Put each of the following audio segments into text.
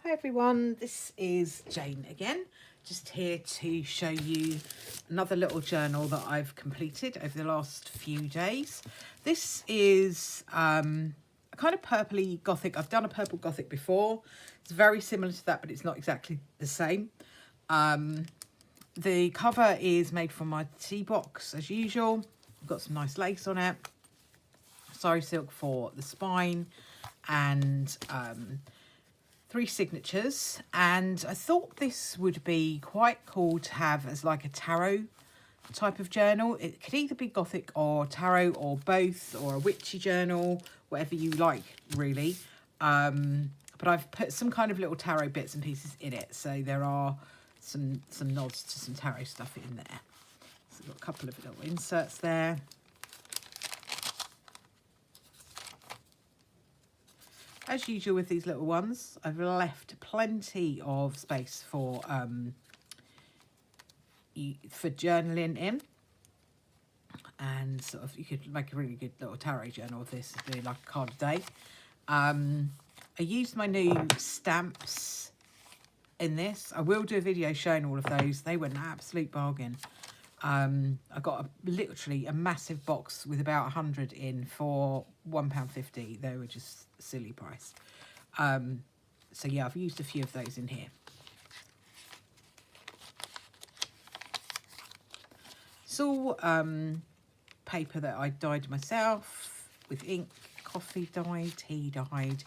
Hi everyone, this is Jane again, just here to show you another little journal that I've completed over the last few days. This is a kind of purpley gothic. I've done a purple gothic before. It's very similar to that, but it's not exactly the same. The cover is made from my tea box as usual. I've got some nice lace on it, sari silk for the spine, and 3 signatures. And I thought this would be quite cool to have as like a tarot type of journal. It could either be gothic or tarot or both, or a witchy journal, whatever you like really. But I've put some kind of little tarot bits and pieces in it, so there are some nods to some tarot stuff in there. So I've got a couple of little inserts there. As usual with these little ones, I've left plenty of space for journaling in, and sort of you could make a really good little tarot journal of this, doing like a card a day. I used my new stamps in this. I will do a video showing all of those. They were an absolute bargain. I got literally a massive box with about 100 in for £1.50. They were just a silly price. So yeah, I've used a few of those in here. It's all paper that I dyed myself with ink, coffee dye, tea dyed,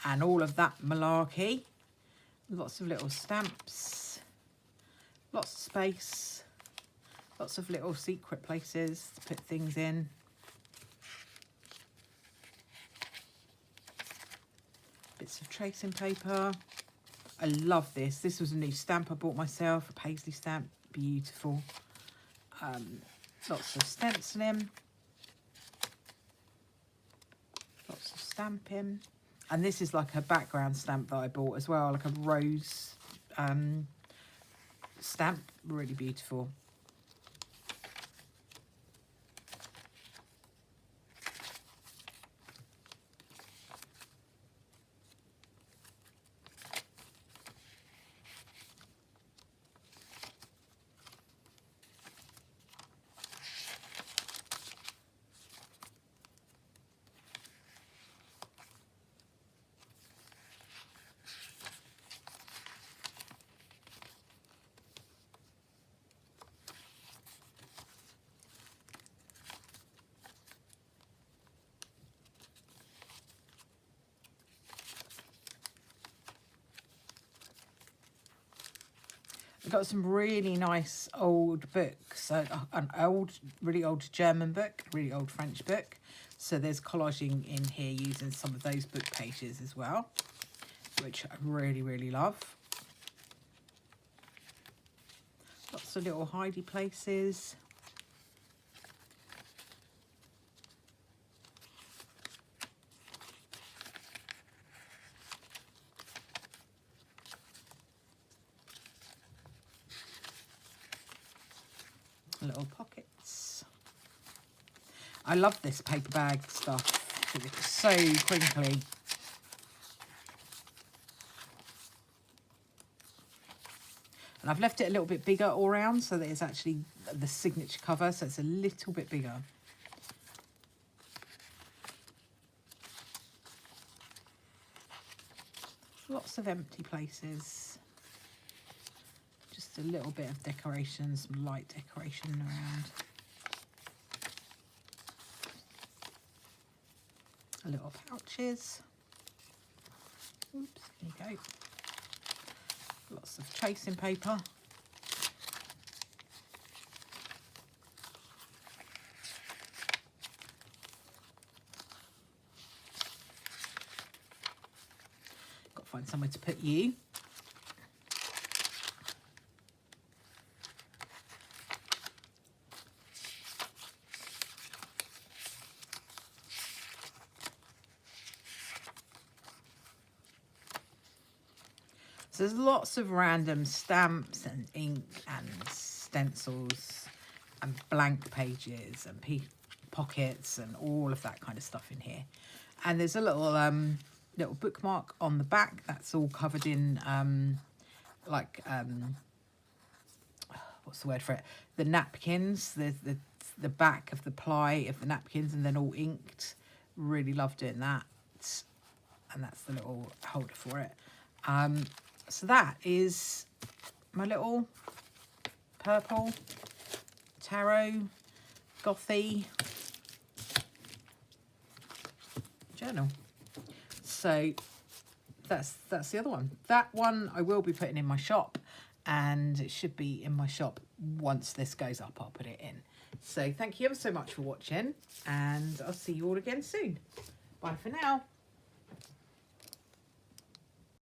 and all of that malarkey. Lots of little stamps, lots of space, lots of little secret places to put things in. Bits of tracing paper. I love this. This was a new stamp I bought myself, a paisley stamp, beautiful. Lots of stenciling, lots of stamping. And this is like a background stamp that I bought as well, like a rose stamp, really beautiful. I've got some really nice old books, an really old German book, really old French book. So there's collaging in here using some of those book pages as well, which I really, really love. Lots of little hidey places. Little pockets. I love this paper bag stuff. It's so crinkly. And I've left it a little bit bigger all round so that it's actually the signature cover, so it's a little bit bigger. Lots of empty places. Just a little bit of decoration, some light decoration around. Little pouches. Oops, there you go. Lots of tracing paper. Got to find somewhere to put you. So there's lots of random stamps and ink and stencils and blank pages and pockets and all of that kind of stuff in here. And there's a little little bookmark on the back. That's all covered in what's the word for it? The napkins, the back of the ply of the napkins, and then all inked. Really love doing that. And that's the little holder for it. So that is my little purple tarot gothy journal. So that's the other one. That one I will be putting in my shop, and it should be in my shop once this goes up. I'll put it in. So thank you ever so much for watching, and I'll see you all again soon. Bye for now.